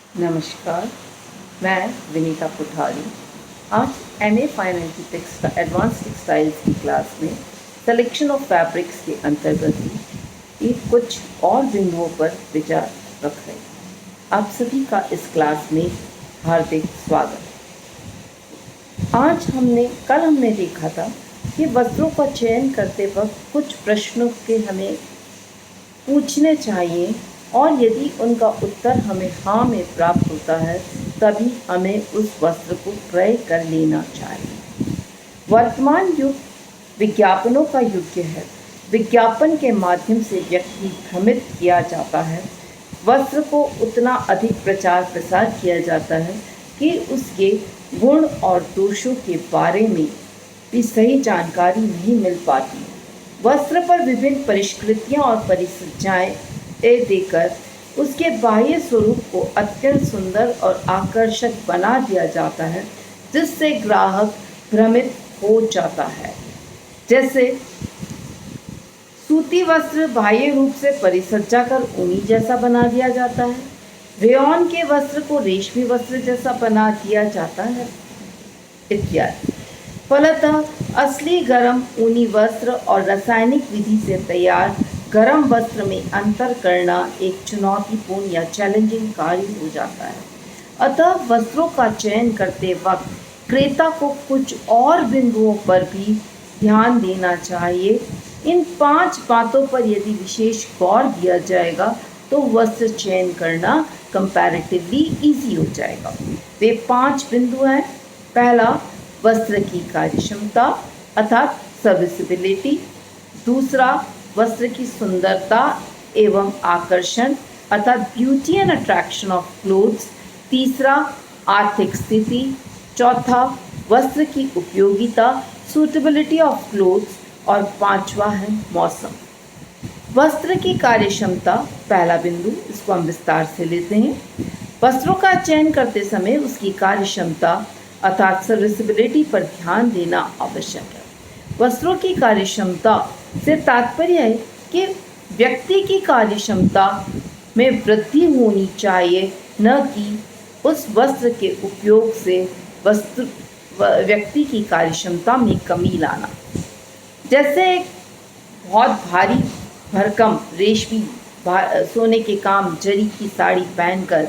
नमस्कार, मैं विनीता पुठारी। आज MA fine architects advance textiles की क्लास में सिलेक्शन ऑफ फैब्रिक्स के अंतर्गत ही कुछ और बिंदुओं पर विचार रख रहे हैं। आप सभी का इस क्लास में हार्दिक स्वागत। आज कल हमने देखा था कि वस्त्रों का चयन करते वक्त कुछ प्रश्नों के हमें पूछने चाहिए और यदि उनका उत्तर हमें हाँ में प्राप्त होता है तभी हमें उस वस्त्र को क्रय कर लेना चाहिए। वर्तमान युग विज्ञापनों का युग है। विज्ञापन के माध्यम से व्यक्ति भ्रमित किया जाता है। वस्त्र को उतना अधिक प्रचार प्रसार किया जाता है कि उसके गुण और दोषों के बारे में भी सही जानकारी नहीं मिल पाती। वस्त्र पर विभिन्न परिष्कृतियाँ और परिसज्जाएं देकर उसके बाह्य स्वरूप को अत्यंत सुंदर और आकर्षक बना दिया जाता है, जिससे ग्राहक भ्रमित हो जाता है। जैसे सूती वस्त्र बाह्य रूप से परिसज्जा कर ऊनी जैसा बना दिया जाता है। रेयॉन के वस्त्र को रेशमी वस्त्र जैसा बना दिया जाता है इत्यादि। फलतः असली गर्म ऊनी वस्त्र और रासायनिक विधि से तैयार गर्म वस्त्र में अंतर करना एक चुनौतीपूर्ण या चैलेंजिंग कार्य हो जाता है। अतः वस्त्रों का चयन करते वक्त क्रेता को कुछ और बिंदुओं पर भी ध्यान देना चाहिए। इन 5 बातों पर यदि विशेष गौर दिया जाएगा तो वस्त्र चयन करना कंपैरेटिवली इजी हो जाएगा। वे 5 बिंदु हैं। पहला, वस्त्र की कार्यक्षमता अर्थात सर्विसिबिलिटी। दूसरा, वस्त्र की सुंदरता एवं आकर्षण अर्थात beauty and attraction of clothes. तीसरा, आर्थिक स्थिति। चौथा, वस्त्र की उपयोगिता सूटेबिलिटी ऑफ क्लोथ्स। और 5वां है मौसम। वस्त्र की कार्यक्षमता पहला बिंदु, इसको हम विस्तार से लेते हैं। वस्त्रों का चयन करते समय उसकी कार्यक्षमता अर्थात सर्विसिबिलिटी पर ध्यान देना आवश्यक है। वस्त्रों की कार्यक्षमता से तात्पर्य है कि व्यक्ति की कार्यक्षमता में वृद्धि होनी चाहिए, न कि उस वस्त्र के उपयोग से व्यक्ति की कार्यक्षमता में कमी लाना। जैसे एक बहुत भारी भरकम रेशमी सोने के काम जरी की साड़ी पहनकर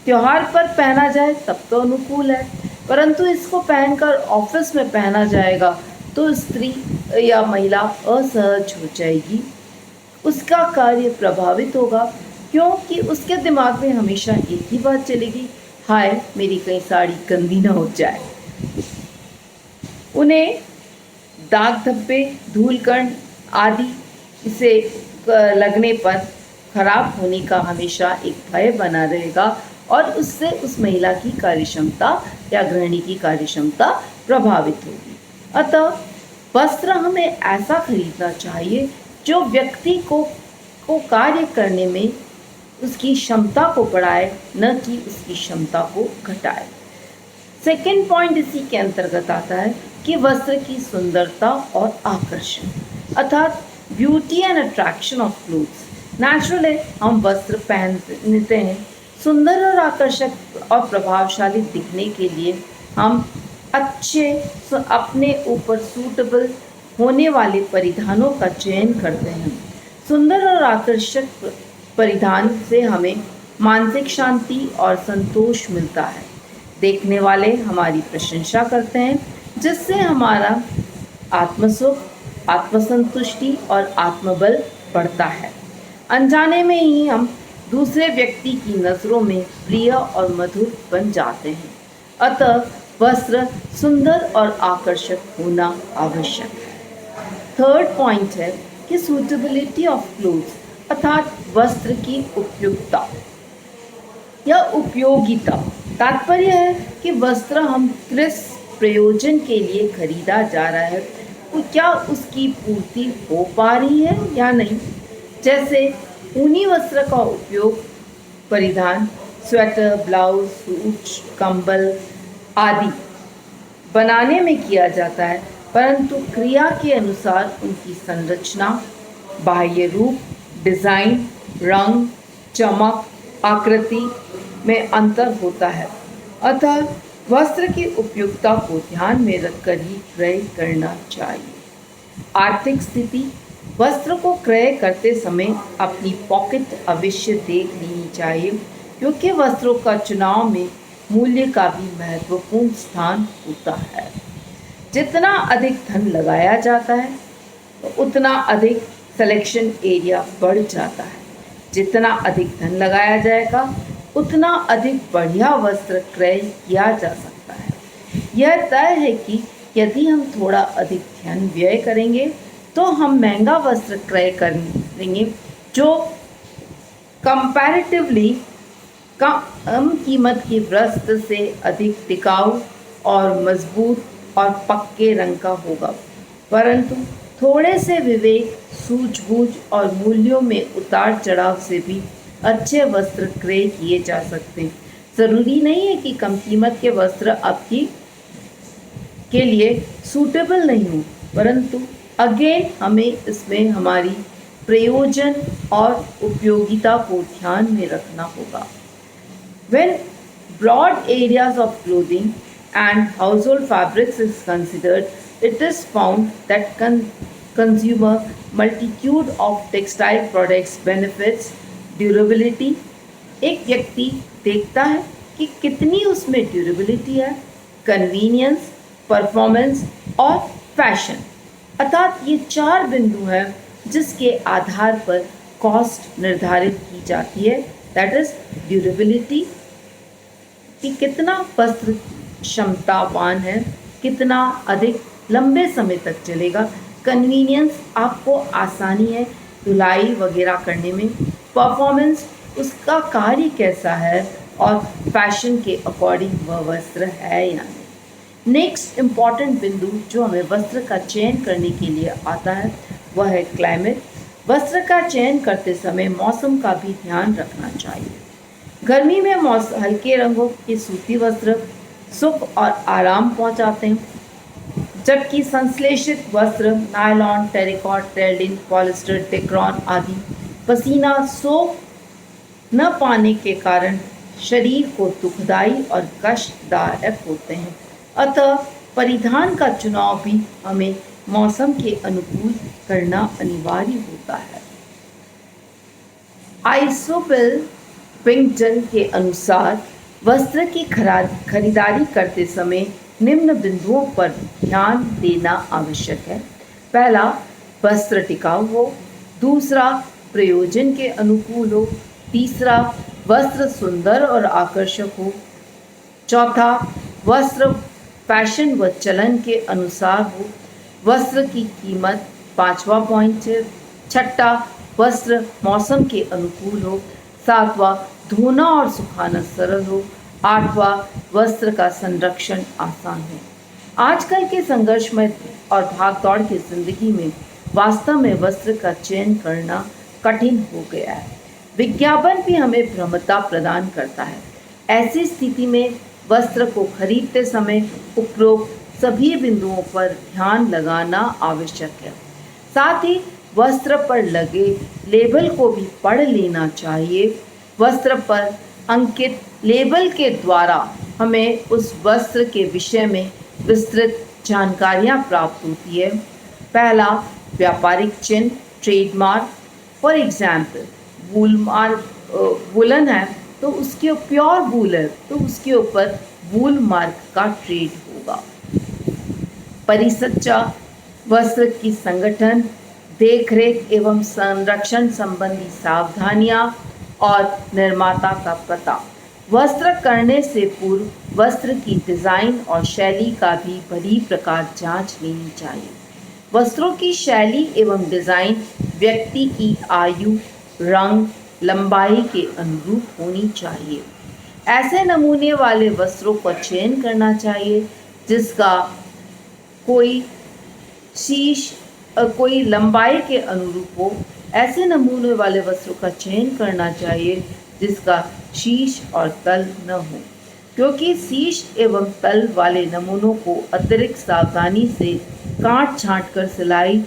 त्योहार पर पहना जाए तब तो अनुकूल है, परंतु इसको पहनकर ऑफिस में पहना जाएगा तो स्त्री या महिला असहज हो जाएगी, उसका कार्य प्रभावित होगा, क्योंकि उसके दिमाग में हमेशा एक ही बात चलेगी, हाय मेरी कहीं साड़ी गंदी ना हो जाए। उन्हें दाग धब्बे, धूलकण आदि इसे लगने पर खराब होने का हमेशा एक भय बना रहेगा और उससे उस महिला की कार्यक्षमता या गृहिणी की कार्यक्षमता प्रभावित होगी। अतः वस्त्र हमें ऐसा खरीदना चाहिए जो व्यक्ति को कार्य करने में उसकी क्षमता को बढ़ाए, न कि उसकी क्षमता को घटाए। सेकेंड पॉइंट इसी के अंतर्गत आता है कि वस्त्र की सुंदरता और आकर्षण अर्थात beauty and attraction of clothes. Naturally हम वस्त्र पहनते हैं, सुंदर और आकर्षक और प्रभावशाली दिखने के लिए हम अच्छे अपने ऊपर सूटेबल होने वाले परिधानों का चयन करते हैं। सुंदर और आकर्षक परिधान से हमें मानसिक शांति और संतोष मिलता है। देखने वाले हमारी प्रशंसा करते हैं, जिससे हमारा आत्मसुख, आत्मसंतुष्टि और आत्मबल बढ़ता है। अनजाने में ही हम दूसरे व्यक्ति की नज़रों में प्रिय और मधुर बन जाते हैं। अतः वस्त्र सुंदर और आकर्षक होना आवश्यक है। थर्ड पॉइंट है कि सूटेबिलिटी ऑफ क्लोथ्स अर्थात वस्त्र की उपयुक्तता या उपयोगिता। तात्पर्य है कि वस्त्र हम किस प्रयोजन के लिए खरीदा जा रहा है, तो क्या उसकी पूर्ति हो पा रही है या नहीं। जैसे ऊनी वस्त्र का उपयोग परिधान स्वेटर, ब्लाउज, सूट, कंबल आदि बनाने में किया जाता है, परंतु क्रिया के अनुसार उनकी संरचना, बाह्य रूप, डिज़ाइन, रंग, चमक आकृति में अंतर होता है, अतः वस्त्र की उपयुक्तता को ध्यान में रखकर ही क्रय करना चाहिए। आर्थिक स्थिति, वस्त्र को क्रय करते समय अपनी पॉकेट अवश्य देख लेनी चाहिए, क्योंकि वस्त्रों का चुनाव में मूल्य का भी महत्वपूर्ण स्थान होता है। जितना अधिक धन लगाया जाता है तो उतना अधिक सिलेक्शन एरिया बढ़ जाता है। जितना अधिक धन लगाया जाएगा उतना अधिक बढ़िया वस्त्र क्रय किया जा सकता है। यह तय है कि यदि हम थोड़ा अधिक धन व्यय करेंगे तो हम महंगा वस्त्र क्रय करेंगे जो कंपैरेटिवली कम कीमत की वस्त्र से अधिक टिकाऊ और मजबूत और पक्के रंग का होगा। परंतु थोड़े से विवेक, सूझबूझ और मूल्यों में उतार चढ़ाव से भी अच्छे वस्त्र क्रय किए जा सकते हैं। ज़रूरी नहीं है कि कम कीमत के वस्त्र आपकी के लिए सूटेबल नहीं हो, परंतु अगेन हमें इसमें हमारी प्रयोजन और उपयोगिता को ध्यान में रखना होगा। When broad areas of clothing and household fabrics is considered, it is found that consumer multitude of textile products benefits durability. एक व्यक्ति देखता है कि कितनी उसमें ड्यूरेबिलिटी है, कन्वीनियंस, परफॉर्मेंस और फैशन, अर्थात ये 4 बिंदु हैं जिसके आधार पर कॉस्ट निर्धारित की जाती है। दैट इज ड्यूरेबिलिटी, कि कितना वस्त्र क्षमतावान है, कितना अधिक लंबे समय तक चलेगा। कन्वीनियंस, आपको आसानी है धुलाई वगैरह करने में। परफॉर्मेंस, उसका कार्य कैसा है, और फैशन के अकॉर्डिंग वह वस्त्र है या नहीं। नेक्स्ट इम्पॉर्टेंट बिंदु जो हमें वस्त्र का चयन करने के लिए आता है वह है क्लाइमेट। वस्त्र का चयन करते समय मौसम का भी ध्यान रखना चाहिए। गर्मी में हल्के रंगों के सूती वस्त्र सुख और आराम पहुंचाते हैं, जबकि संश्लेषित वस्त्र नायलॉन, टेरिकॉट, टेरिलिन, पॉलिस्टर, टेक्रॉन आदि पसीना सोख न पाने के कारण शरीर को दुखदायी और कष्टदायक होते हैं। अतः परिधान का चुनाव भी हमें मौसम के अनुकूल करना अनिवार्य होता है। आइसोबेल विंगटन के अनुसार वस्त्र की खरीदारी करते समय निम्न बिंदुओं पर ध्यान देना आवश्यक है। पहला, वस्त्र टिकाऊ हो। दूसरा, प्रयोजन के अनुकूल हो। तीसरा, वस्त्र सुंदर और आकर्षक हो। चौथा, वस्त्र फैशन व चलन के अनुसार हो। वस्त्र की कीमत, 5वां पॉइंट है। छठा, वस्त्र मौसम के अनुकूल हो। 7वां, धोना और सुखाना सरल हो। 8वां, वस्त्र का संरक्षण आसान हो। आजकल के संघर्षमय और भागदौड़ की जिंदगी में वास्तव में वस्त्र का चयन करना कठिन हो गया है। विज्ञापन भी हमें भ्रमता प्रदान करता है। ऐसी स्थिति में वस्त्र को खरीदते समय उपरोक्त सभी बिंदुओं पर ध्यान लगाना आवश्यक है। साथ ही वस्त्र पर लगे लेबल को भी पढ़ लेना चाहिए। वस्त्र पर अंकित लेबल के द्वारा हमें उस वस्त्र के विषय में विस्तृत जानकारियाँ प्राप्त होती है। पहला, व्यापारिक चिन्ह, ट्रेडमार्क। फॉर एग्जाम्पल, वुलन है तो उसके प्योर वूल है तो उसके ऊपर वूल मार्क का ट्रेड होगा। परिसज्जा, वस्त्र की संगठन, देखरेख एवं संरक्षण संबंधी सावधानियाँ और निर्माता का पता। वस्त्र करने से पूर्व वस्त्र की डिज़ाइन और शैली का भी भली प्रकार जांच लेनी चाहिए। वस्त्रों की शैली एवं डिज़ाइन व्यक्ति की आयु, रंग, लंबाई के अनुरूप होनी चाहिए। ऐसे नमूने वाले वस्त्रों का चयन करना चाहिए जिसका कोई लंबाई के अनुरूप हो। ऐसे नमूने वाले वस्त्रों का चयन करना चाहिए जिसका शीश और तल न हो, क्योंकि शीश एवं तल वाले नमूनों को अतिरिक्त सावधानी से काट छांट कर सिलाई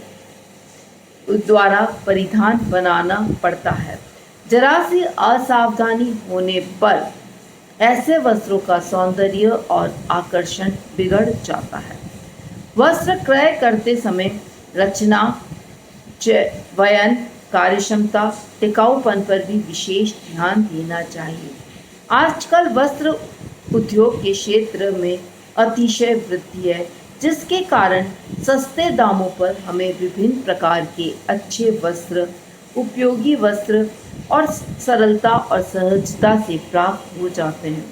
द्वारा परिधान बनाना पड़ता है। जरा सी असावधानी होने पर ऐसे वस्त्रों का सौंदर्य और आकर्षण बिगड़ जाता है। वस्त्र क्रय करते समय रचना, वयन, कार्यक्षमता, टिकाऊपन पर भी विशेष ध्यान देना चाहिए। आजकल वस्त्र उद्योग के क्षेत्र में अतिशय वृद्धि है, जिसके कारण सस्ते दामों पर हमें विभिन्न प्रकार के अच्छे वस्त्र, उपयोगी वस्त्र और सरलता और सहजता से प्राप्त हो जाते हैं।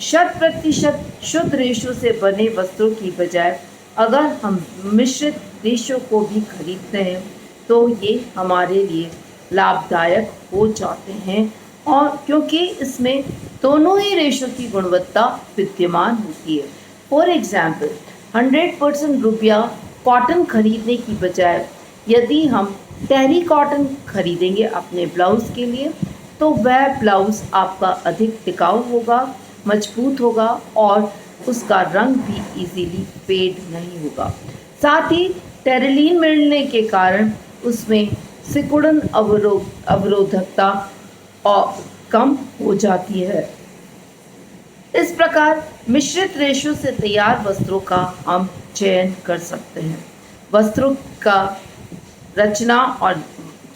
100% शुद्ध रेशों से बने वस्त्रों की बजाय अगर हम मिश्रित रेशों को भी खरीदते हैं तो ये हमारे लिए लाभदायक हो जाते हैं, और क्योंकि इसमें दोनों ही रेशों की गुणवत्ता विद्यमान होती है। फॉर एग्जाम्पल, 100% रुपया कॉटन खरीदने की बजाय यदि हम टेरी कॉटन खरीदेंगे अपने ब्लाउज़ के लिए तो वह ब्लाउज़ आपका अधिक टिकाऊ होगा, मजबूत होगा और उसका रंग भी इजीली फेड नहीं होगा। साथ ही टेरिलीन मिलने के कारण उसमें सिकुड़न अवरोधकता और कम हो जाती है। इस प्रकार मिश्रित रेशों से तैयार वस्त्रों का हम चयन कर सकते हैं। वस्त्रों का रचना और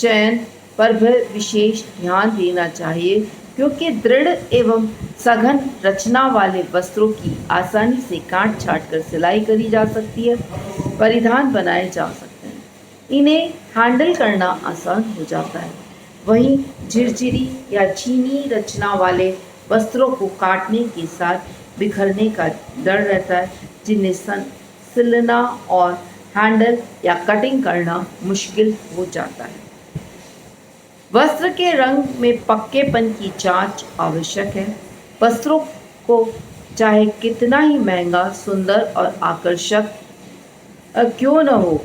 चयन पर भी विशेष ध्यान देना चाहिए, क्योंकि दृढ़ एवं सघन रचना वाले वस्त्रों की आसानी से काट छाट कर सिलाई करी जा सकती है, परिधान बनाए जा सकते हैं, इन्हें हैंडल करना आसान हो जाता है। वहीं झिरझिरी या चीनी रचना वाले वस्त्रों को काटने के साथ बिखरने का डर रहता है, जिन्हें सिलना और हैंडल या कटिंग करना मुश्किल हो जाता है। वस्त्र के रंग में पक्केपन की जांच आवश्यक है। वस्त्रों को चाहे कितना ही महंगा, सुंदर और आकर्षक क्यों न हो,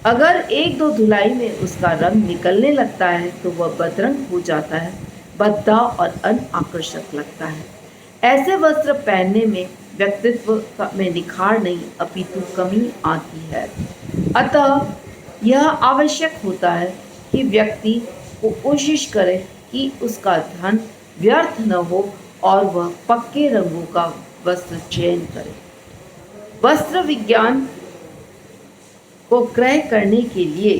अगर एक दो धुलाई में उसका रंग निकलने लगता है तो वह बदरंग हो जाता है, भद्दा और अनाकर्षक लगता है। ऐसे वस्त्र पहनने में व्यक्तित्व में निखार नहीं अपितु कमी आती है। अतः यह आवश्यक होता है कि व्यक्ति को कोशिश करे कि उसका धन व्यर्थ न हो और वह पक्के रंगों का वस्त्र चयन करे। वस्त्र विज्ञान को क्रय करने के लिए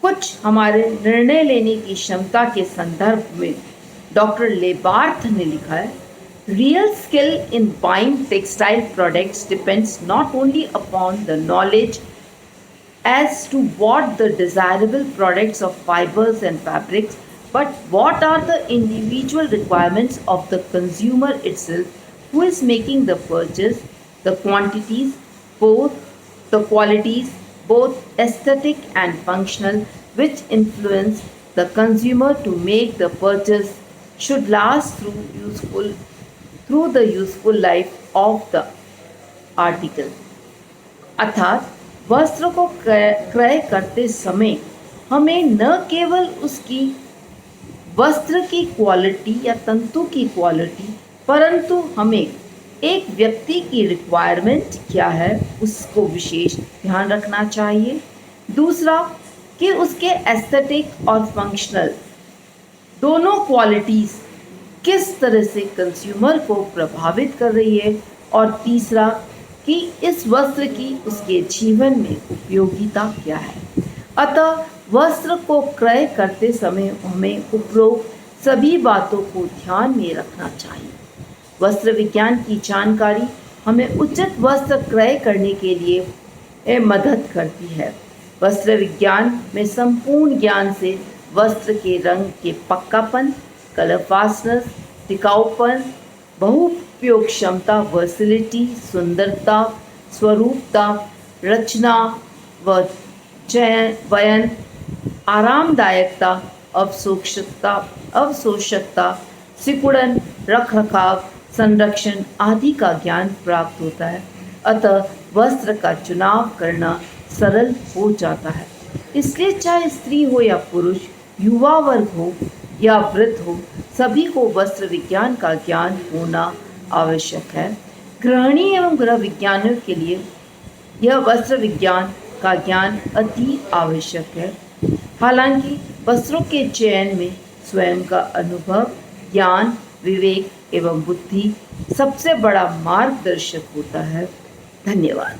कुछ हमारे निर्णय लेने की क्षमता के संदर्भ में डॉक्टर लेबार्थ ने लिखा है, real skill in buying textile products depends not only upon the knowledge as to what the desirable products of fibers and fabrics, but what are the individual requirements of the consumer itself who is making the purchase, the quantities, both the qualities, both aesthetic and functional, which influence the consumer to make the purchase should last through the useful life of the article. अर्थात वस्त्र को क्रय करते समय हमें न केवल उसकी वस्त्र की क्वालिटी या तंतु की क्वालिटी, परंतु हमें एक व्यक्ति की रिक्वायरमेंट क्या है उसको विशेष ध्यान रखना चाहिए। दूसरा कि उसके एस्थेटिक और फंक्शनल दोनों क्वालिटीज़ किस तरह से कंज्यूमर को प्रभावित कर रही है, और तीसरा कि इस वस्त्र की उसके जीवन में उपयोगिता क्या है। अतः वस्त्र को क्रय करते समय हमें उपरोक्त सभी बातों को ध्यान में रखना चाहिए। वस्त्र विज्ञान की जानकारी हमें उचित वस्त्र क्रय करने के लिए मदद करती है। वस्त्र विज्ञान में संपूर्ण ज्ञान से वस्त्र के रंग के पक्कापन, कलर फास्टनेस, टिकाऊपन, बहुउपयोग क्षमता, वर्सिलिटी, सुंदरता, स्वरूपता, रचना व वयन, आरामदायकता, अवशोषकता, सिकुड़न, रखरखाव, संरक्षण आदि का ज्ञान प्राप्त होता है। अतः वस्त्र का चुनाव करना सरल हो जाता है। इसलिए चाहे स्त्री हो या पुरुष, युवा वर्ग हो या वृद्ध हो, सभी को वस्त्र विज्ञान का ज्ञान होना आवश्यक है। गृहिणी एवं गृह विज्ञानियों के लिए यह वस्त्र विज्ञान का ज्ञान अति आवश्यक है। हालांकि वस्त्रों के चयन में स्वयं का अनुभव, ज्ञान, विवेक एवं बुद्धि सबसे बड़ा मार्गदर्शक होता है। धन्यवाद।